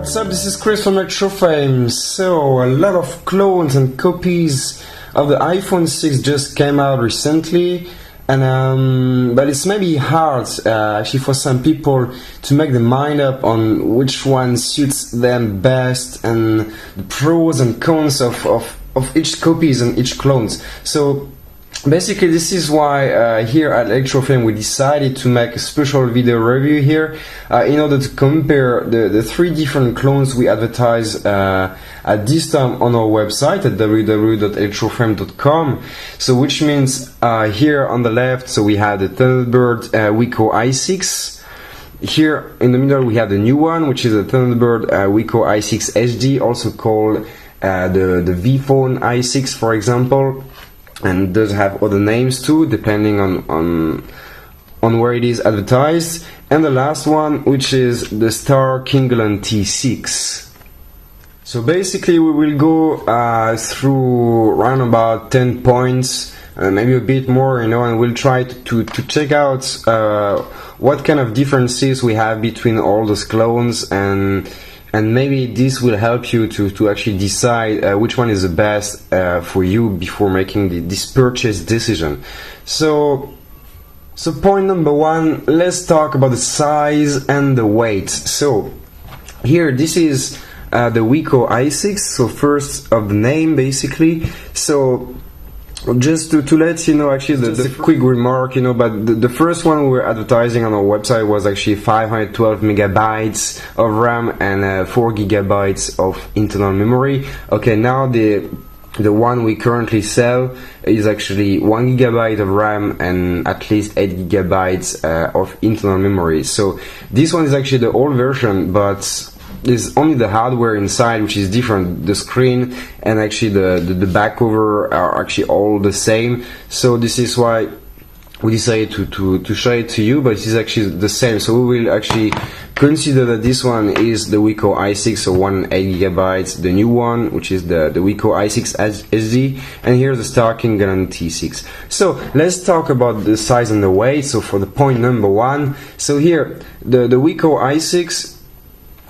what's up? This is Chris from ElectroFame. So, a lot of clones and copies of the iPhone 6 just came out recently, and but it's maybe hard actually for some people to make their mind up on which one suits them best and the pros and cons of each copies and each clones. So basically, this is why here at ElectroFame we decided to make a special video review here in order to compare the three different clones we advertise at this time on our website at www.electrofame.com. So which means here on the left, so we have the Thunderbird Wico i6. Here in the middle we have the new one, which is the Thunderbird Wico i6 HD, also called the V-Phone i6 for example, and does have other names too depending on where it is advertised. And the last one, which is the Star Kingland T6. So basically we will go through around about 10 points, maybe a bit more, you know, and we'll try to check out what kind of differences we have between all those clones, and maybe this will help you to actually decide which one is the best for you before making this purchase decision. So point number one, let's talk about the size and the weight. So here, this is the Wico i6, so first of the name basically. So just to let you know, actually the quick remark, you know, but the first one we were advertising on our website was actually 512 megabytes of RAM and 4 gigabytes of internal memory. Okay, now the one we currently sell is actually 1 gigabyte of RAM and at least 8 gigabytes of internal memory. So this one is actually the old version, but there's only the hardware inside which is different. The screen and actually the back cover are actually all the same. So this is why we decided to show it to you, but it is actually the same. So we will actually consider that this one is the Wico i6, so 1 8 gigabytes, the new one, which is the Wico i6 SD, and here's the Star Kingland T6. So let's talk about the size and the weight. So for the point number one, so here the Wico i6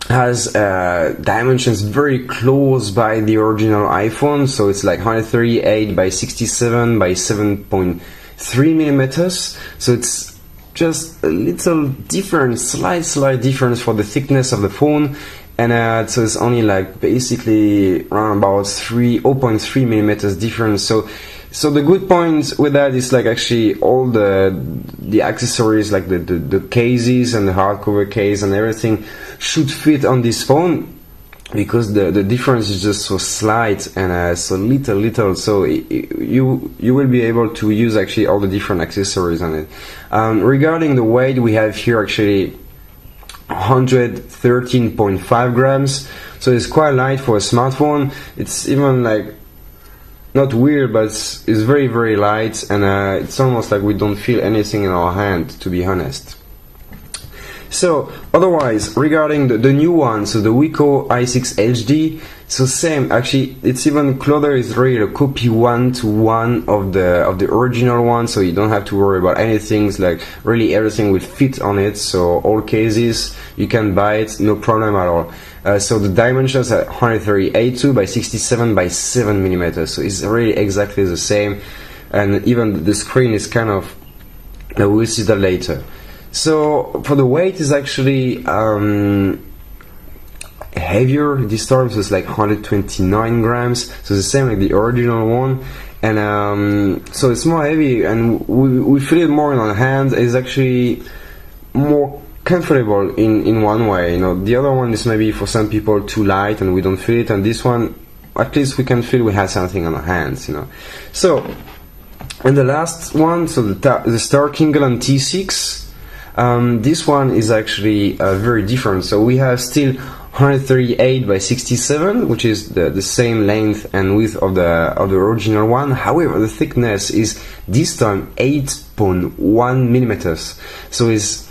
has dimensions very close by the original iPhone, so it's like 138 by 67 by 7.3 millimeters. So it's just a little different, slight difference for the thickness of the phone, and so it's only like basically around about 0.3 millimeters difference. So the good point with that is like actually all the accessories, like the cases and the hardcover case and everything should fit on this phone, because the difference is just so slight and so little. So you will be able to use actually all the different accessories on it. Regarding the weight, we have here actually 113.5 grams. So it's quite light for a smartphone. It's even like not weird, but it's very light, and it's almost like we don't feel anything in our hand, to be honest. So otherwise, regarding the new one, so the Wico i6 HD, so same, actually it's even closer, it's really a copy 1-to-1 of the original one, so you don't have to worry about anything. It's like really everything will fit on it, so all cases you can buy it, no problem at all. So the dimensions are 138.2 by 67 by 7 millimeters, so it's really exactly the same, and even the screen is kind of, we'll see that later. So for the weight is actually heavier this time, so it's like 129 grams, so the same like the original one, and so it's more heavy, and we feel it more in our hands. It's actually more comfortable in one way, you know. The other one is maybe for some people too light and we don't feel it, and this one at least we can feel we have something on our hands, you know. So, and the last one, so the Star Kingland T6, this one is actually very different. So we have still 138 by 67, which is the same length and width of the original one. However, the thickness is this time 8.1 millimeters. So it's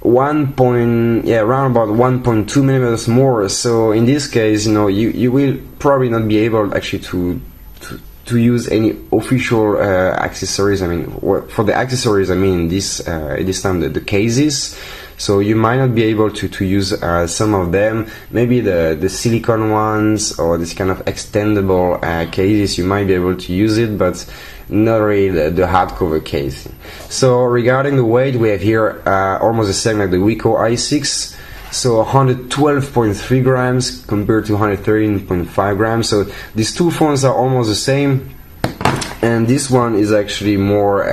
around about 1.2 millimeters more. So in this case, you know, you will probably not be able actually to use any official accessories. I mean, for the accessories, I mean this time the cases. so you might not be able to use some of them. Maybe the silicone ones or this kind of extendable cases, you might be able to use it, but not really the hardcover case. So regarding the weight, we have here almost the same like the Wico i6. So 112.3 grams compared to 113.5 grams. So these two phones are almost the same, and this one is actually more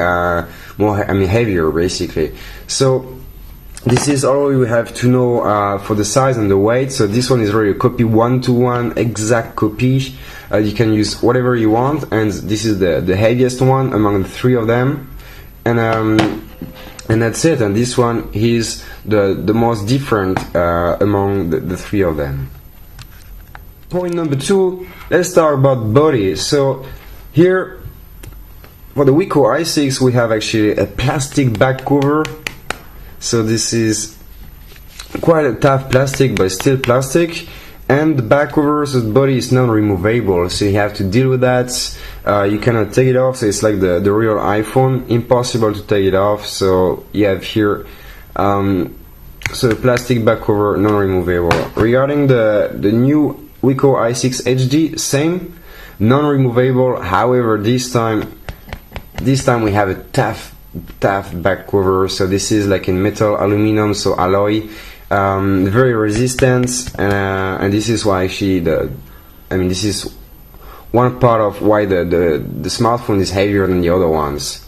heavier basically. So this is all we have to know for the size and the weight. So this one is really a copy, one-to-one exact copy. You can use whatever you want, and this is the heaviest one among the three of them, and that's it. And this one is the most different among the three of them. Point number 2, let's talk about body. So here for the Wico i6 we have actually a plastic back cover. So this is quite a tough plastic, but still plastic. And the back cover, so the body is non-removable, so you have to deal with that. You cannot take it off, so it's like the real iPhone, impossible to take it off. So you have here so the plastic back cover, non-removable. Regarding the new Wico i6 HD, same, non-removable. However, this time we have a tough back cover. So this is like in metal, aluminum, so alloy. Very resistant, and this is why actually this is one part of why the smartphone is heavier than the other ones.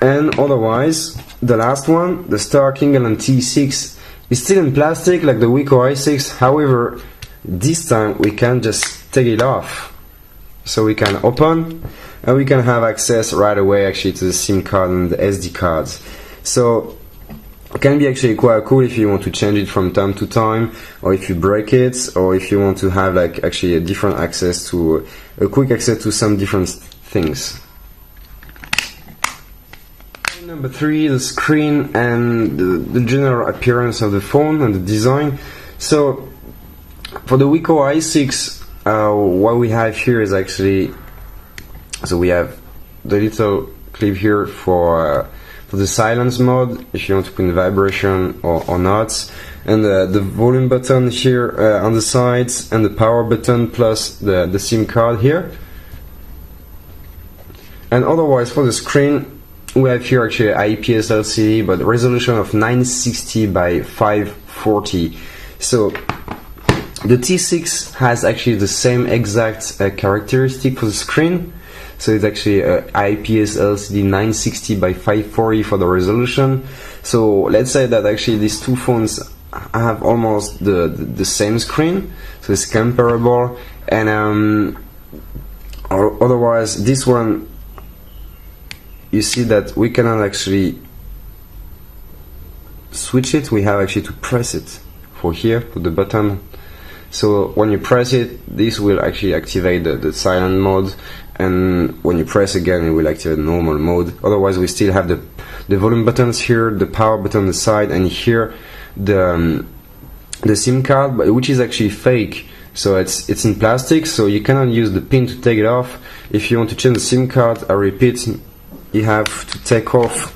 And otherwise, the last one, the Star King and T6, is still in plastic like the Wico i6. However, this time we can just take it off, so we can open and we can have access right away actually to the SIM card and the SD cards. So it can be actually quite cool if you want to change it from time to time, or if you break it, or if you want to have like actually a different access to a quick access to some different things. Number 3, the screen and the general appearance of the phone and the design. So for the Wico i6, what we have here is actually, so we have the little clip here for the silence mode, if you want to put in vibration or not, and the volume button here on the sides, and the power button plus the SIM card here. And otherwise for the screen, we have here actually IPS LCD, but resolution of 960 by 540. So the T6 has actually the same exact characteristic for the screen. So it's actually a IPS LCD 960 by 540 for the resolution. So let's say that actually these two phones have almost the same screen, so it's comparable. And or otherwise, this one, you see that we cannot actually switch it. We have actually to press it for here, put the button. So when you press it, this will actually activate the silent mode, and when you press again, it will activate normal mode. Otherwise, we still have the volume buttons here, the power button on the side, and here the SIM card, but which is actually fake. So it's in plastic, so you cannot use the pin to take it off. If you want to change the SIM card, I repeat, you have to take off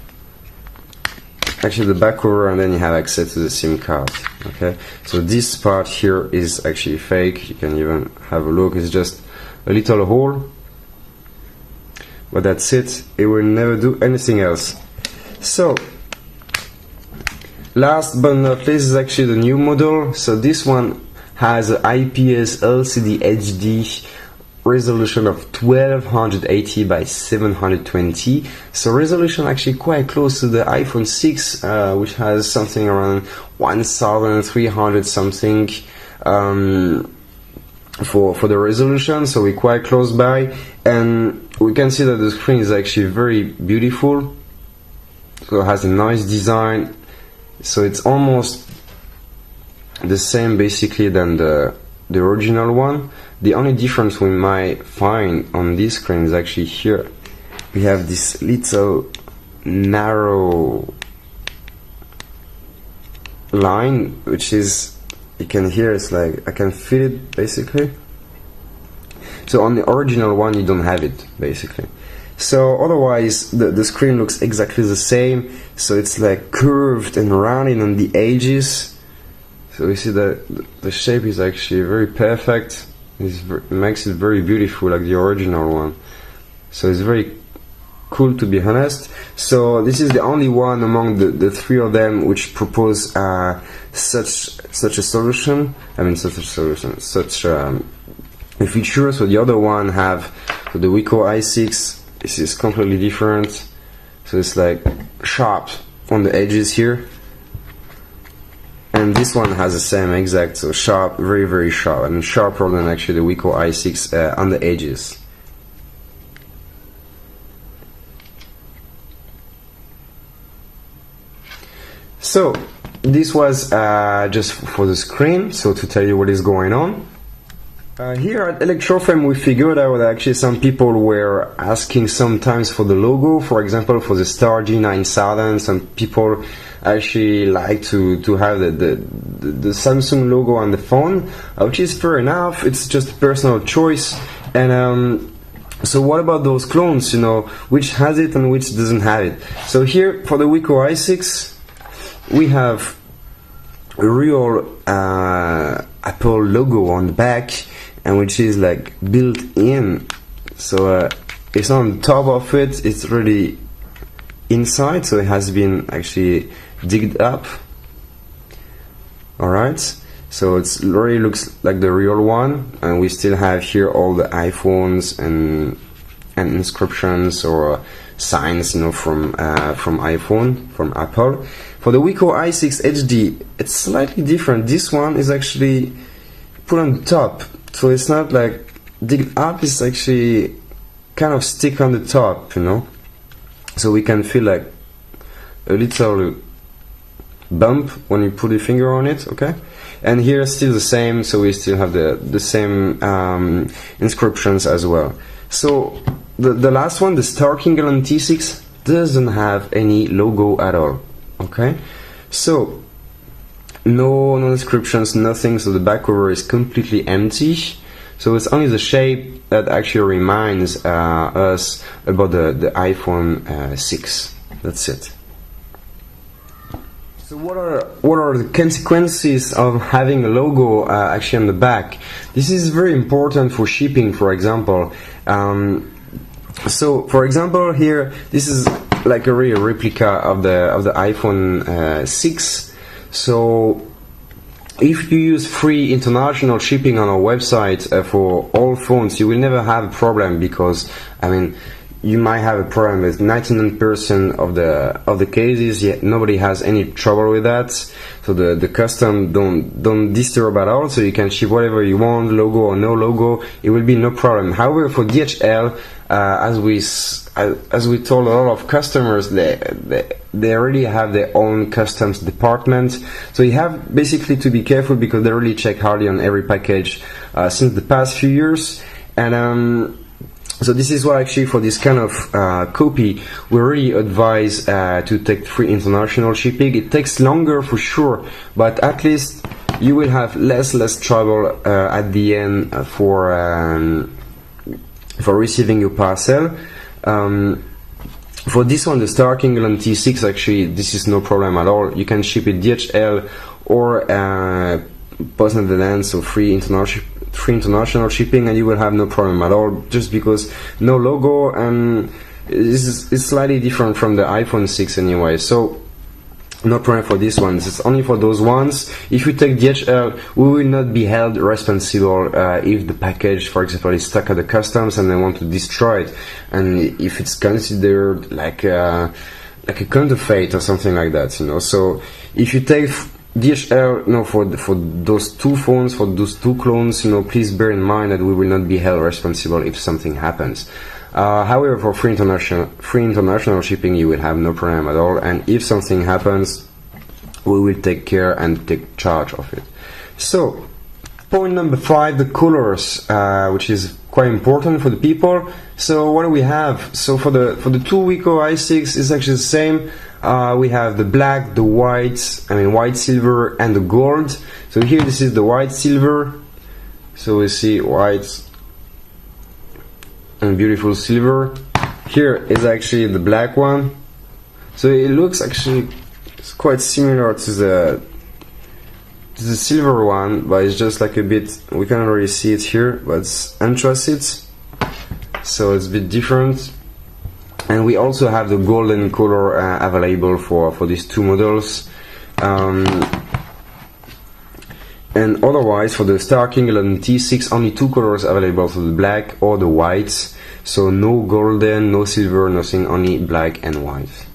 actually the back cover, and then you have access to the SIM card. Okay, so this part here is actually fake. You can even have a look. It's just a little hole, but that's it. It will never do anything else. So last but not least is actually the new model. So this one has an IPS LCD HD resolution of 1280 by 720. So resolution actually quite close to the iPhone 6, which has something around 1300 something for the resolution. So we're quite close by, and we can see that the screen is actually very beautiful. So it has a nice design. So it's almost the same basically than the original one. The only difference we might find on this screen is actually here. We have this little narrow line, which is, you can hear, it's like, I can feel it basically. So on the original one you don't have it basically. So otherwise the screen looks exactly the same, so it's like curved and rounded on the edges. So you see that the shape is actually very perfect. It makes it very beautiful, like the original one. So it's very cool, to be honest. So this is the only one among the three of them which propose such a solution. I mean, such a feature. So the other one have the Wico i6. This is completely different. So it's like sharp on the edges here, and this one has the same exact, so sharp, very very sharp, and sharper than actually the Wico i6 on the edges. So this was just for the screen, so to tell you what is going on. Here at ElectroFame we figured out that actually some people were asking sometimes for the logo, for example for the Star G9000. Some people actually like to have the Samsung logo on the phone, which is fair enough, it's just a personal choice. And so what about those clones, you know, which has it and which doesn't have it? So here for the Wico i6 we have a real Apple logo on the back, and which is like built in, so it's not on top of it, it's really inside, so it has been actually digged up. Alright, so it really looks like the real one, and we still have here all the iPhones and inscriptions or signs, you know, from iPhone, from Apple. For the Wico i6 HD, it's slightly different. This one is actually put on the top, so it's not like dig up, it's actually kind of stick on the top, you know, so we can feel like a little bump when you put your finger on it. Okay, and here still the same, so we still have the same inscriptions as well. So the last one, the Star Kingeland T6, doesn't have any logo at all. Okay, so no inscriptions, nothing, so the back cover is completely empty. So it's only the shape that actually reminds us about the iPhone 6. That's it. So what are the consequences of having a logo actually on the back? This is very important for shipping, for example. So for example here, this is like a real replica of the iPhone 6. So if you use free international shipping on our website for all phones, you will never have a problem, because I mean, you might have a problem with 99% of the cases, yet nobody has any trouble with that. So the custom don't disturb at all, so you can ship whatever you want, logo or no logo, it will be no problem. However, for DHL, as we told a lot of customers, they already have their own customs department, so you have basically to be careful, because they really check hardly on every package since the past few years. And so this is why actually for this kind of copy we really advise to take free international shipping. It takes longer for sure, but at least you will have less trouble at the end for receiving your parcel. For this one, the Star Kingeland T6, actually this is no problem at all. You can ship it DHL or Post Netherlands, so free international shipping, and you will have no problem at all, just because no logo, and it's slightly different from the iPhone 6 anyway, so no problem for this one. It's only for those ones. If you take DHL, we will not be held responsible if the package, for example, is stuck at the customs and they want to destroy it, and if it's considered like a counterfeit or something like that, you know. So if you take DHL, no, for those two phones, for those two clones, you know, please bear in mind that we will not be held responsible if something happens. However, for free international shipping, you will have no problem at all, and if something happens, we will take care and take charge of it. So, point number 5, the colors, which is quite important for the people. So, what do we have? So, for the two Wico i6, it's actually the same. We have the black, the white, white, silver, and the gold. So here this is the white, silver. So we see white and beautiful silver. here is actually the black one. So it looks actually quite similar to the silver one, but it's just like a bit, we can't really see it here, but it's anthracite, so it's a bit different. And we also have the golden color available for these two models. And otherwise, for the Star King Elan T6, only two colors available, so the black or the white. So no golden, no silver, nothing, only black and white.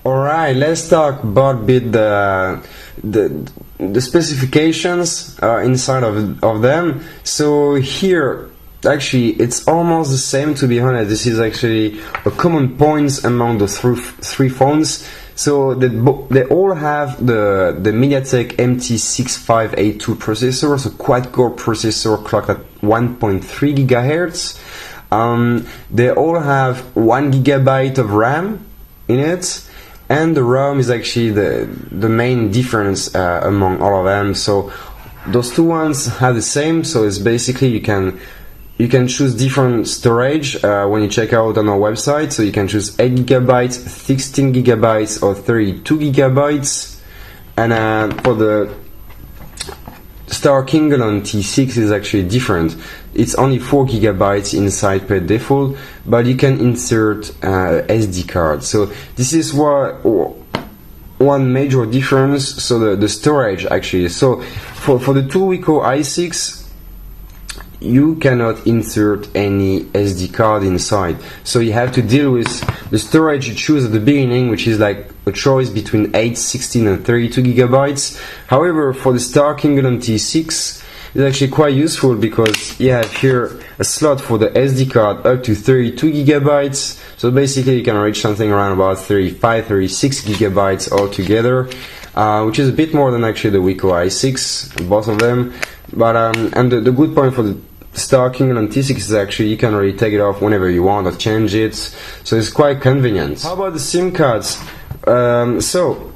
Alright, let's talk about a bit the specifications inside of them. So here, actually, it's almost the same, to be honest. This is actually a common point among the three phones. So they all have the MediaTek MT6582 processor, so quad-core processor clocked at 1.3 GHz. They all have 1 GB of RAM in it, and the ROM is actually the main difference among all of them. So those two ones have the same. So it's basically you can choose different storage when you check out on our website. So you can choose 8 GB, 16 GB, or 32 GB. And for the Star King Elan T6 is actually different. It's only 4 GB inside per default, but you can insert SD card. So this is one major difference. So the storage actually. So for the two Wico i6, you cannot insert any SD card inside, so you have to deal with the storage you choose at the beginning, which is like a choice between 8, 16 and 32 GB. However, for the Star King Elan T6, it's actually quite useful because you have here a slot for the SD card up to 32 GB. So basically you can reach something around about 35, 36 GB altogether, which is a bit more than actually the Wico i6, both of them. But and the good point for the Star King Elan T6 is actually you can really take it off whenever you want or change it, so it's quite convenient. How about the SIM cards? So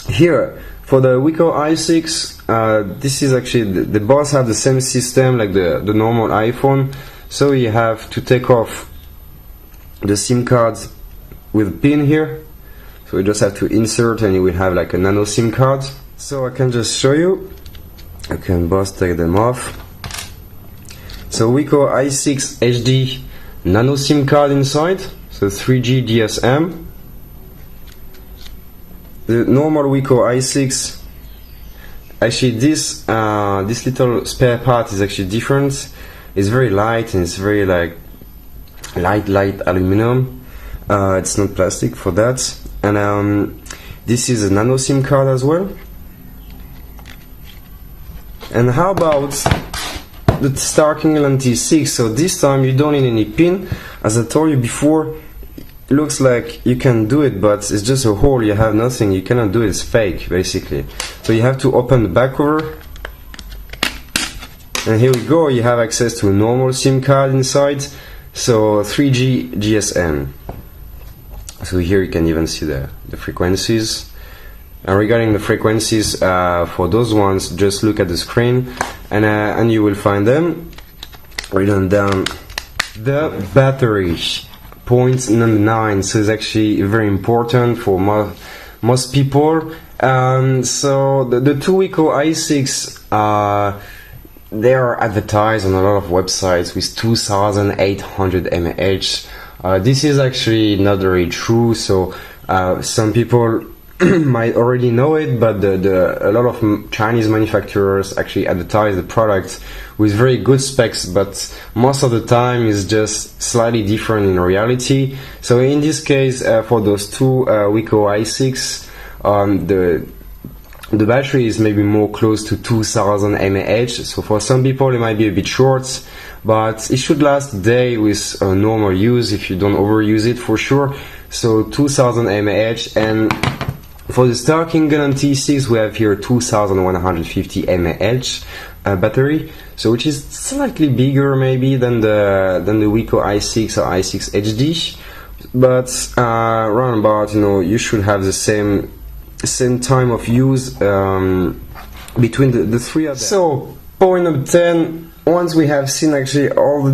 here for the Wico i6, this is actually the both have the same system like the normal iPhone. So you have to take off the SIM cards with pin here. So you just have to insert, and you will have like a nano SIM card. So I can just show you. I can both take them off. So Wico i6 HD nano SIM card inside, so 3G GSM. The normal Wico i6, actually this little spare part is actually different. It's very light, and it's very like light aluminum. It's not plastic for that. And this is a nano SIM card as well. And how about the Star King Elan T6? So this time you don't need any pin. As I told you before, it looks like you can do it, but it's just a hole, you have nothing, you cannot do it, it's fake basically. So you have to open the back cover, and here we go, you have access to a normal SIM card inside, so 3G GSM. So here you can even see the frequencies. And regarding the frequencies, for those ones, just look at the screen, and you will find them written down. The battery, point number 9, so it's actually very important for most people. So the two Wico i6, they are advertised on a lot of websites with 2800 mAh. This is actually not very true. So some people might already know it, but a lot of Chinese manufacturers actually advertise the product with very good specs, but most of the time is just slightly different in reality. So in this case, for those two Wico i6, the battery is maybe more close to 2000 mAh. So for some people it might be a bit short, but it should last a day with normal use if you don't overuse it, for sure. So 2000 mAh. And for the Star King Elan T6, we have here 2150 mAh battery, so which is slightly bigger maybe than the Wico i6 or i6 HD, but around about, you should have the same time of use between the three of them. So point number 10. Once we have seen actually all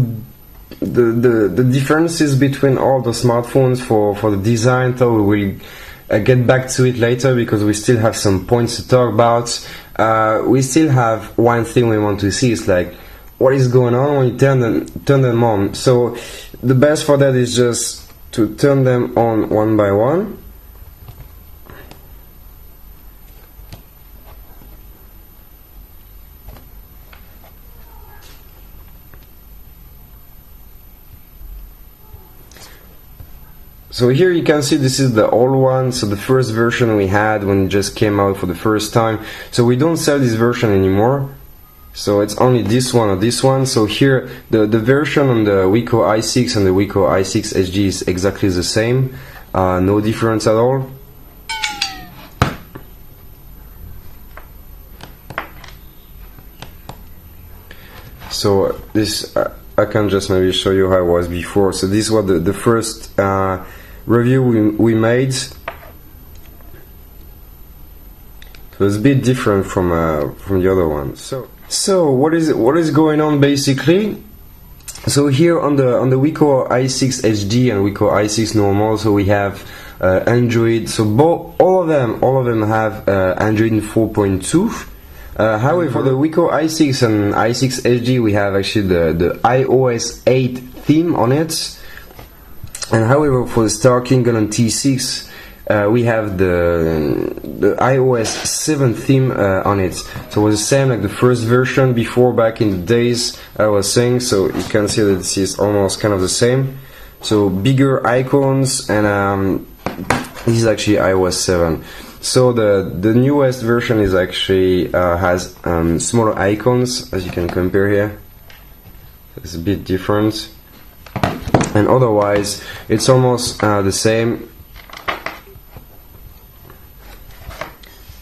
the differences between all the smartphones for the design, so we will get back to it later because we still have some points to talk about. We still have one thing we want to see, is like what is going on when you turn them on. So the best for that is just to turn them on one by one. So here you can see this is the old one, so the first version we had when it just came out for the first time. So we don't sell this version anymore, so it's only this one or this one. So here the version on the Wico i6 and the Wico i6 HD is exactly the same, no difference at all. So this I can just maybe show you how it was before. So this was the first review we made. So it's a bit different from the other one. So what is going on basically? So here on the Wico i6 HD and Wico i6 normal, so we have Android. So all of them have Android 4.2. However, for the Wico i6 and i6 HD, we have actually the iOS 8 theme on it. And however, for the Star Kingdom on T6, we have the iOS 7 theme on it. So it was the same like the first version before, back in the days I was saying. So you can see that this is almost kind of the same. So bigger icons, and this is actually iOS 7. So the newest version is actually has smaller icons, as you can compare here. It's a bit different, and otherwise it's almost the same.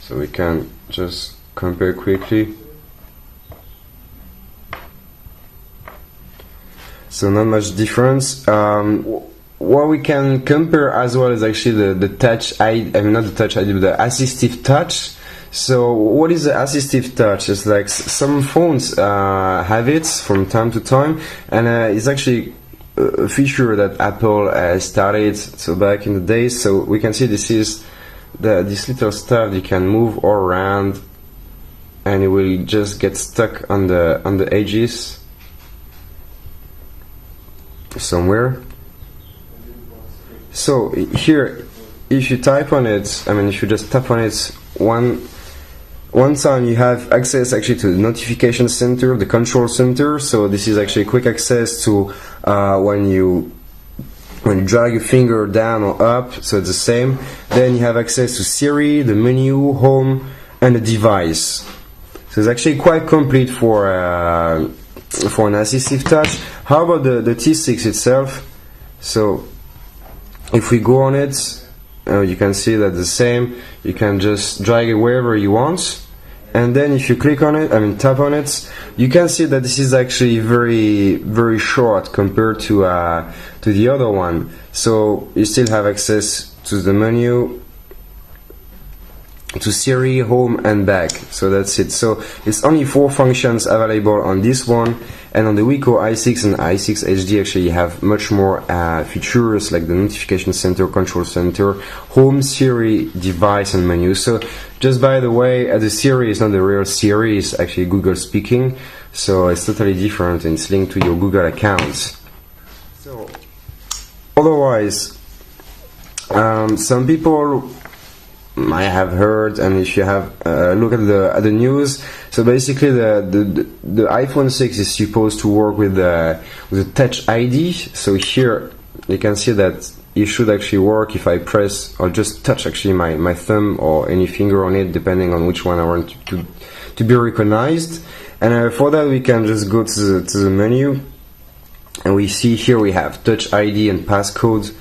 So we can just compare quickly. So not much difference. What we can compare as well is actually the Touch ID, I mean not the Touch ID, but the Assistive Touch. So what is the Assistive Touch? It's like some phones have it from time to time, and it's actually a feature that Apple started so back in the days. So we can see this is this little stuff you can move all around, and it will just get stuck on the edges somewhere. So here, if you type on it, I mean if you just tap on it one time, you have access actually to the notification center, the control center. So this is actually quick access to when you drag your finger down or up, so it's the same. Then you have access to Siri, the menu, home, and the device. So it's actually quite complete for an Assistive Touch. How about the T6 itself? So if we go on it, you can see that the same. You can just drag it wherever you want, and then if you click on it, I mean tap on it, you can see that this is actually very short compared to the other one. So you still have access to the menu, to Siri, home, and back. So that's it. So it's only 4 functions available on this one, and on the Wico i6 and i6 HD actually you have much more features like the notification center, control center, home, Siri, device, and menu. So just by the way, the Siri is not the real Siri, it's actually Google speaking, so it's totally different and it's linked to your Google account. So otherwise, some people I have heard, and if you have look at the news, so basically the iPhone 6 is supposed to work with the Touch ID. So here you can see that it should actually work if I press or just touch actually my thumb or any finger on it, depending on which one I want to be recognized. And for that we can just go to the menu, and we see here we have Touch ID and passcode.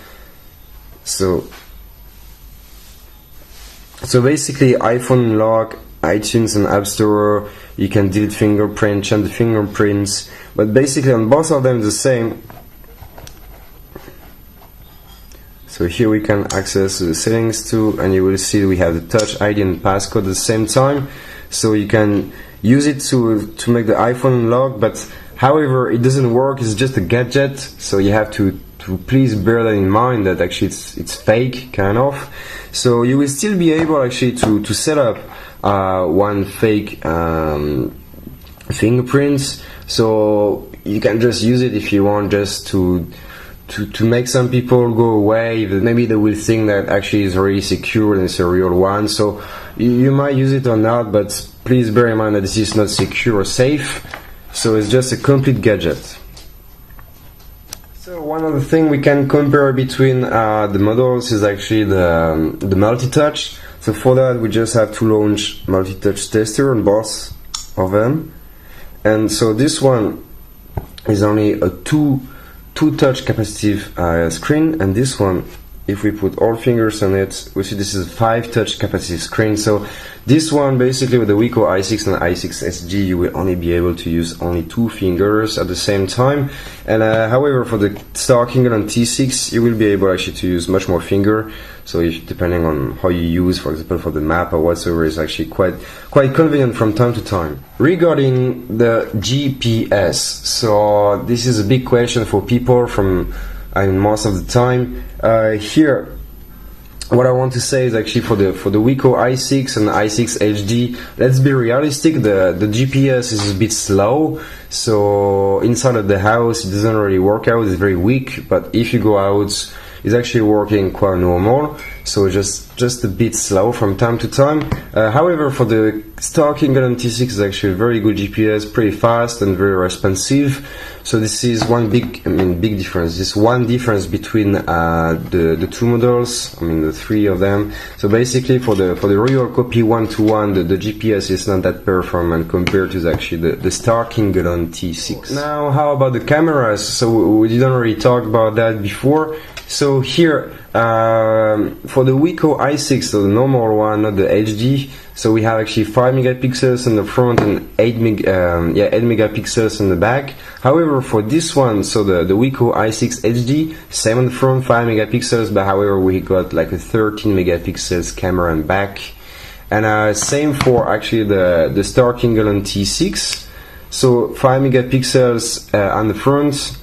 So basically iPhone lock, iTunes and App Store, you can delete fingerprint, change the fingerprints, but basically on both of them the same. So here we can access the settings too, and you will see we have the Touch ID and passcode at the same time. So you can use it to make the iPhone lock, but However, it doesn't work. It's just a gadget, so you have to please bear that in mind, that actually it's fake, kind of. So you will still be able actually to set up one fake fingerprints. So you can just use it if you want, just to make some people go away. Maybe they will think that actually it's really secure and it's a real one. So you might use it or not, but please bear in mind that this is not secure or safe. So it's just a complete gadget. So one other thing we can compare between the models is actually the Multitouch. So for that we just have to launch Multitouch tester on both of them. And so this one is only a two touch capacitive screen, and this one, if we put all fingers on it, we see this is a 5 touch capacitive screen. So this one, basically with the Wico i6 and i6 SG, you will only be able to use only 2 fingers at the same time. And however, for the Star Kingeon T6, you will be able actually to use much more finger. So if, depending on how you use, for example, for the map or whatsoever, is actually quite convenient from time to time. Regarding the GPS, so this is a big question for people from, most of the time. Here, what I want to say is actually for the Wico i6 and i6 HD, let's be realistic. The GPS is a bit slow, so inside of the house it doesn't really work out. It's very weak, but if you go out, it's actually working quite normal. So just a bit slow from time to time. However, for the Star Kingeon T6 is actually a very good GPS, pretty fast and very responsive. So this is one big difference. This one difference between the two models, the 3 of them. So basically, for the real copy 1-to-1, the GPS is not that performant compared to actually the Star Kingeon T6. Now, how about the cameras? So we didn't really talk about that before. So here, for the Wico i6, so the normal one, not the HD, so we have actually 5 megapixels in the front and 8 megapixels in the back. However, for this one, so the Wico i6 HD, 7 front, 5 megapixels, but however we got like a 13 megapixels camera in back. And same for actually the Star Kingeon T6, so 5 megapixels on the front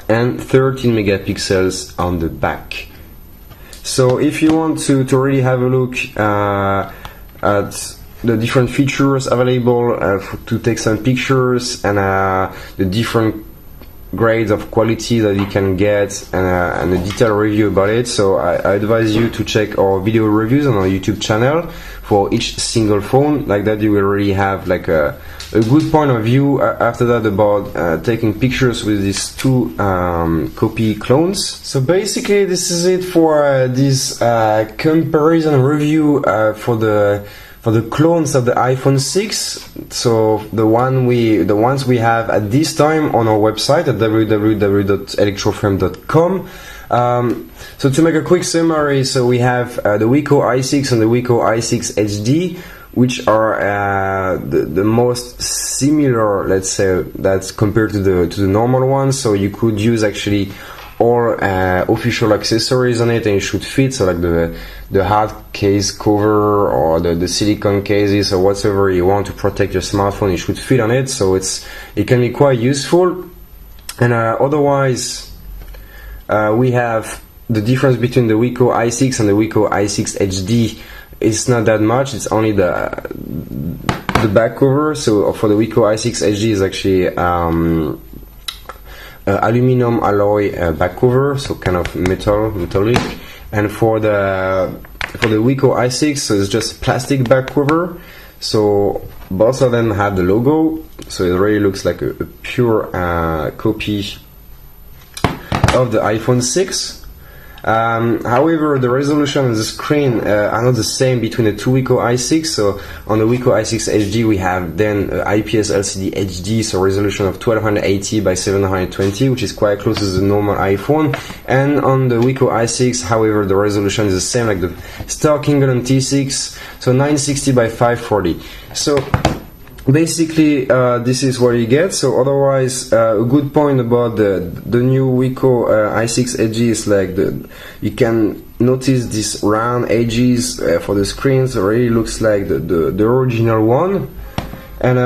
and 13 megapixels on the back. So if you want to really have a look at the different features available to take some pictures and the different grades of quality that you can get and a detailed review about it, so I advise you to check our video reviews on our YouTube channel for each single phone. Like that you will really have like a good point of view after that about taking pictures with these 2 copy clones. So basically this is it for this comparison review for the clones of the iPhone 6. So the ones we have at this time on our website at www.electrofame.com. So to make a quick summary, so we have the Wico i6 and the Wico i6 HD, which are the most similar, let's say, that's compared to the normal one. So you could use actually all official accessories on it and it should fit, so like the hard case cover or the silicone cases or whatever you want to protect your smartphone, it should fit on it, so it can be quite useful. And otherwise we have the difference between the Wico i6 and the Wico i6 HD. It's not that much, it's only the back cover. So for the Wico i6 HD is actually aluminum alloy back cover, so kind of metallic, and for the Wico i6, so it's just plastic back cover. So both of them have the logo, so it really looks like a pure copy of the iPhone 6. However, the resolution of the screen are not the same between the 2 Wico i6. So on the Wico i6 HD we have then IPS LCD HD, so resolution of 1280 by 720, which is quite close to the normal iPhone. And on the Wico i6, however, the resolution is the same like the Star Kingeon T6, so 960 by 540. So basically this is what you get. So otherwise, a good point about the new Wico i6 HD is like you can notice these round edges for the screen, so it really looks like the original one. And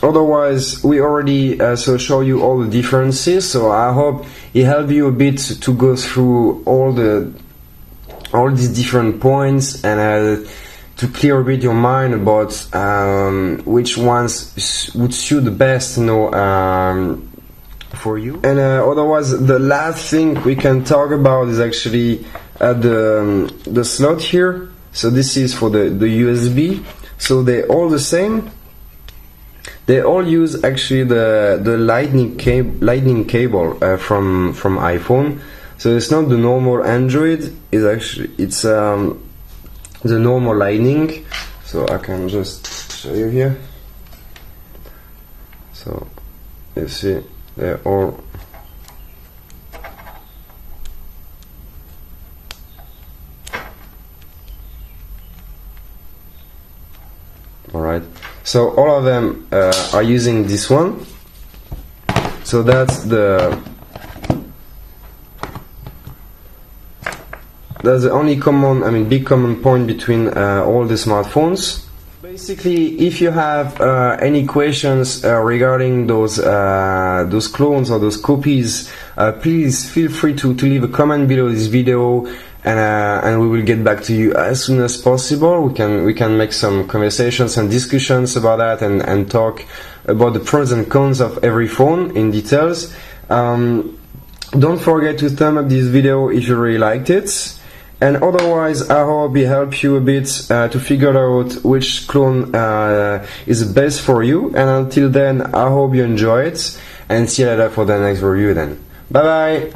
otherwise, we already show you all the differences. So I hope it helped you a bit to go through all these different points and to clear a bit your mind about which ones would suit the best, for you. And otherwise, the last thing we can talk about is actually the slot here. So this is for the USB. So they're all the same. They all use actually the lightning cable from iPhone. So it's not the normal Android. It's the normal lightning. So I can just show you here. So you see they're all alright. So all of them are using this one. So that's the only big common point between all the smartphones. Basically, if you have any questions regarding those clones or those copies, please feel free to leave a comment below this video, and we will get back to you as soon as possible. We can make some conversations and discussions about that, and talk about the pros and cons of every phone in details. Don't forget to thumb up this video if you really liked it. And otherwise, I hope it helped you a bit to figure out which clone is best for you. And until then, I hope you enjoy it, and see you later for the next review then. Bye bye!